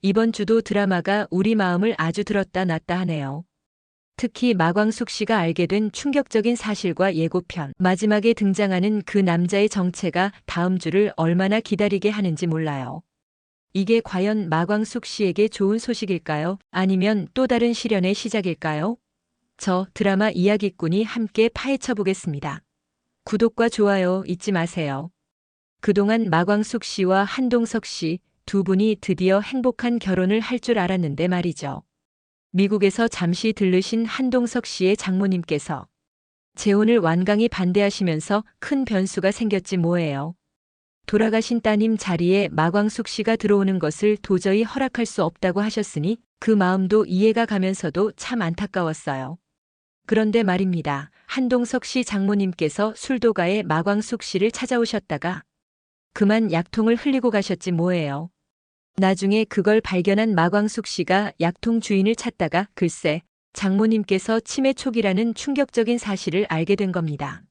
이번 주도 드라마가 우리 마음을 아주 들었다 놨다 하네요. 특히 마광숙 씨가 알게 된 충격적인 사실과 예고편, 마지막에 등장하는 그 남자의 정체가 다음 주를 얼마나 기다리게 하는지 몰라요. 이게 과연 마광숙 씨에게 좋은 소식일까요? 아니면 또 다른 시련의 시작일까요? 저 드라마 이야기꾼이 함께 파헤쳐 보겠습니다. 구독과 좋아요 잊지 마세요. 그동안 마광숙 씨와 한동석 씨 두 분이 드디어 행복한 결혼을 할 줄 알았는데 말이죠. 미국에서 잠시 들르신 한동석 씨의 장모님께서 재혼을 완강히 반대하시면서 큰 변수가 생겼지 뭐예요. 돌아가신 따님 자리에 마광숙 씨가 들어오는 것을 도저히 허락할 수 없다고 하셨으니 그 마음도 이해가 가면서도 참 안타까웠어요. 그런데 말입니다. 한동석 씨 장모님께서 술도가에 마광숙 씨를 찾아오셨다가 그만 약통을 흘리고 가셨지 뭐예요. 나중에 그걸 발견한 마광숙 씨가 약통 주인을 찾다가 글쎄 장모님께서 치매 초기라는 충격적인 사실을 알게 된 겁니다.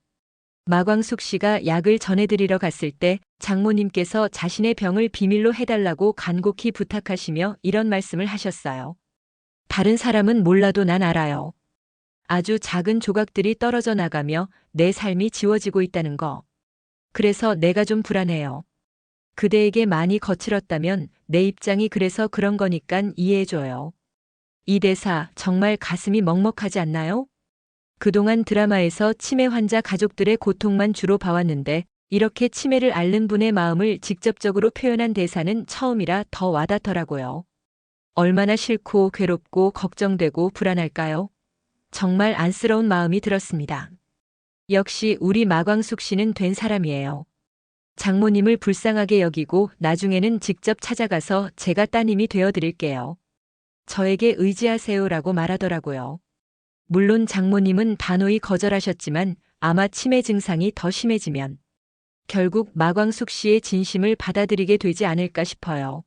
마광숙 씨가 약을 전해드리러 갔을 때 장모님께서 자신의 병을 비밀로 해달라고 간곡히 부탁하시며 이런 말씀을 하셨어요. 다른 사람은 몰라도 난 알아요. 아주 작은 조각들이 떨어져 나가며 내 삶이 지워지고 있다는 거. 그래서 내가 좀 불안해요. 그대에게 많이 거칠었다면 내 입장이 그래서 그런 거니깐 이해해줘요. 이 대사 정말 가슴이 먹먹하지 않나요? 그동안 드라마에서 치매 환자 가족들의 고통만 주로 봐왔는데 이렇게 치매를 앓는 분의 마음을 직접적으로 표현한 대사는 처음이라 더 와닿더라고요. 얼마나 싫고 괴롭고 걱정되고 불안할까요? 정말 안쓰러운 마음이 들었습니다. 역시 우리 마광숙 씨는 된 사람이에요. 장모님을 불쌍하게 여기고 나중에는 직접 찾아가서 제가 따님이 되어드릴게요. 저에게 의지하세요라고 말하더라고요. 물론 장모님은 단호히 거절하셨지만 아마 치매 증상이 더 심해지면 결국 마광숙 씨의 진심을 받아들이게 되지 않을까 싶어요.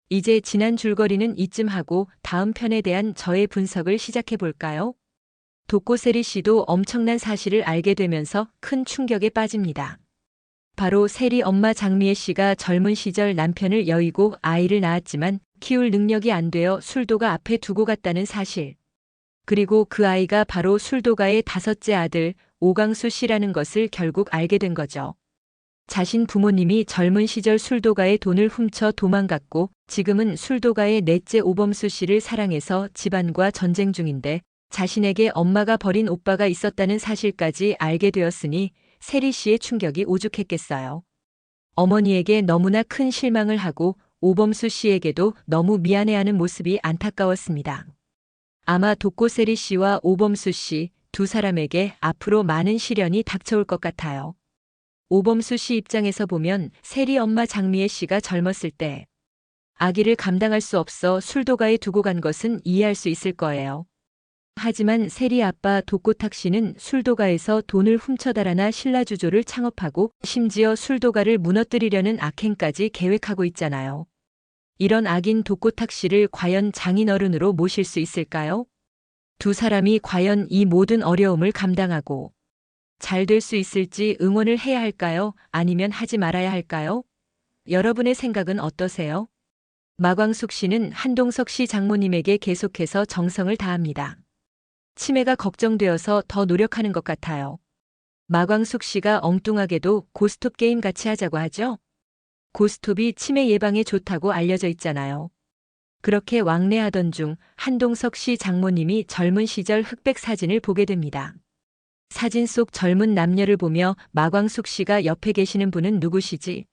이제 지난 줄거리는 이쯤 하고 다음 편에 대한 저의 분석을 시작해 볼까요? 도꼬세리 씨도 엄청난 사실을 알게 되면서 큰 충격에 빠집니다. 바로 세리 엄마 장미애 씨가 젊은 시절 남편을 여의고 아이를 낳았지만 키울 능력이 안 되어 술도가 앞에 두고 갔다는 사실. 그리고 그 아이가 바로 술도가의 다섯째 아들 오강수 씨라는 것을 결국 알게 된 거죠. 자신 부모님이 젊은 시절 술도가의 돈을 훔쳐 도망갔고 지금은 술도가의 넷째 오범수 씨를 사랑해서 집안과 전쟁 중인데 자신에게 엄마가 버린 오빠가 있었다는 사실까지 알게 되었으니 세리 씨의 충격이 오죽했겠어요. 어머니에게 너무나 큰 실망을 하고 오범수 씨에게도 너무 미안해하는 모습이 안타까웠습니다. 아마 도꼬세리 씨와 오범수 씨 두 사람에게 앞으로 많은 시련이 닥쳐올 것 같아요. 오범수 씨 입장에서 보면 세리 엄마 장미애 씨가 젊었을 때 아기를 감당할 수 없어 술도가에 두고 간 것은 이해할 수 있을 거예요. 하지만 세리 아빠 도꼬탁 씨는 술도가에서 돈을 훔쳐 달아나 신라주조를 창업하고 심지어 술도가를 무너뜨리려는 악행까지 계획하고 있잖아요. 이런 악인 도꼬탁 씨를 과연 장인어른으로 모실 수 있을까요? 두 사람이 과연 이 모든 어려움을 감당하고 잘 될 수 있을지 응원을 해야 할까요? 아니면 하지 말아야 할까요? 여러분의 생각은 어떠세요? 마광숙 씨는 한동석 씨 장모님에게 계속해서 정성을 다합니다. 치매가 걱정되어서 더 노력하는 것 같아요. 마광숙 씨가 엉뚱하게도 고스톱 게임 같이 하자고 하죠? 고스톱이 치매 예방에 좋다고 알려져 있잖아요. 그렇게 왕래하던 중 한동석 씨 장모님이 젊은 시절 흑백 사진을 보게 됩니다. 사진 속 젊은 남녀를 보며 마광숙 씨가 옆에 계시는 분은 누구시지?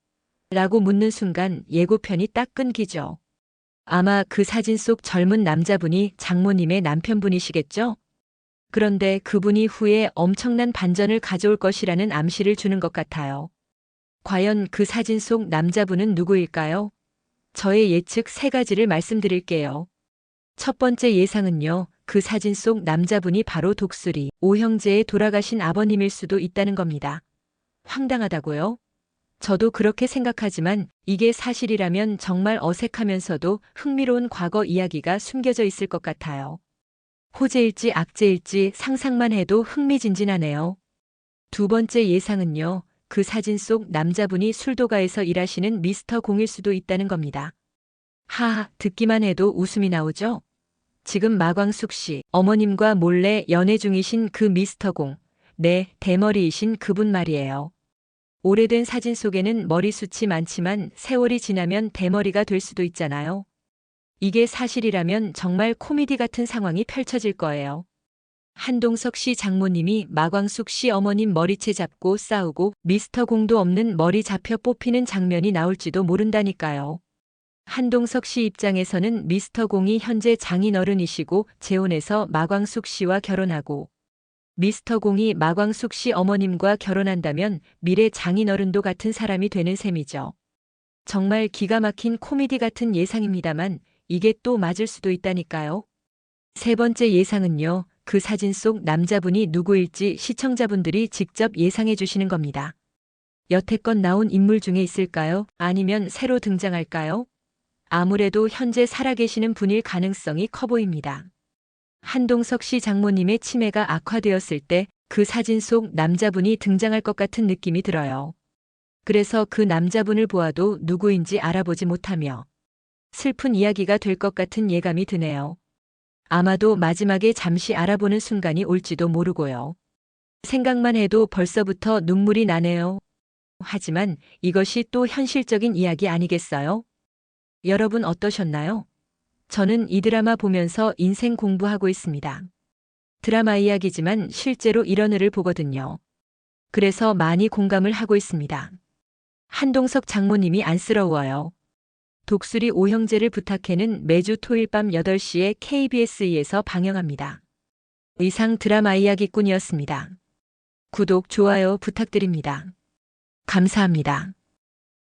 라고 묻는 순간 예고편이 딱 끊기죠. 아마 그 사진 속 젊은 남자분이 장모님의 남편분이시겠죠? 그런데 그분이 후에 엄청난 반전을 가져올 것이라는 암시를 주는 것 같아요. 과연 그 사진 속 남자분은 누구일까요? 저의 예측 세 가지를 말씀드릴게요. 첫 번째 예상은요, 그 사진 속 남자분이 바로 독수리, 오형제의 돌아가신 아버님일 수도 있다는 겁니다. 황당하다고요? 저도 그렇게 생각하지만 이게 사실이라면 정말 어색하면서도 흥미로운 과거 이야기가 숨겨져 있을 것 같아요. 호재일지 악재일지 상상만 해도 흥미진진하네요. 두 번째 예상은요, 그 사진 속 남자분이 술도가에서 일하시는 미스터 공일 수도 있다는 겁니다. 하하, 듣기만 해도 웃음이 나오죠? 지금 마광숙 씨, 어머님과 몰래 연애 중이신 그 미스터 공, 네, 대머리이신 그분 말이에요. 오래된 사진 속에는 머리숱이 많지만 세월이 지나면 대머리가 될 수도 있잖아요. 이게 사실이라면 정말 코미디 같은 상황이 펼쳐질 거예요. 한동석 씨 장모님이 마광숙 씨 어머님 머리채 잡고 싸우고 미스터 공도 없는 머리 잡혀 뽑히는 장면이 나올지도 모른다니까요. 한동석 씨 입장에서는 미스터 공이 현재 장인어른이시고 재혼해서 마광숙 씨와 결혼하고 미스터 공이 마광숙 씨 어머님과 결혼한다면 미래 장인어른도 같은 사람이 되는 셈이죠. 정말 기가 막힌 코미디 같은 예상입니다만 이게 또 맞을 수도 있다니까요. 세 번째 예상은요. 그 사진 속 남자분이 누구일지 시청자분들이 직접 예상해 주시는 겁니다. 여태껏 나온 인물 중에 있을까요? 아니면 새로 등장할까요? 아무래도 현재 살아계시는 분일 가능성이 커 보입니다. 한동석 씨 장모님의 치매가 악화되었을 때 그 사진 속 남자분이 등장할 것 같은 느낌이 들어요. 그래서 그 남자분을 보아도 누구인지 알아보지 못하며 슬픈 이야기가 될 것 같은 예감이 드네요. 아마도 마지막에 잠시 알아보는 순간이 올지도 모르고요. 생각만 해도 벌써부터 눈물이 나네요. 하지만 이것이 또 현실적인 이야기 아니겠어요? 여러분 어떠셨나요? 저는 이 드라마 보면서 인생 공부하고 있습니다. 드라마 이야기지만 실제로 이런 일을 보거든요. 그래서 많이 공감을 하고 있습니다. 한동석 장모님이 안쓰러워요. 독수리 오형제를 부탁해는 매주 토요일 밤 8시에 KBS2에서 방영합니다. 이상 드라마 이야기꾼이었습니다. 구독, 좋아요 부탁드립니다. 감사합니다.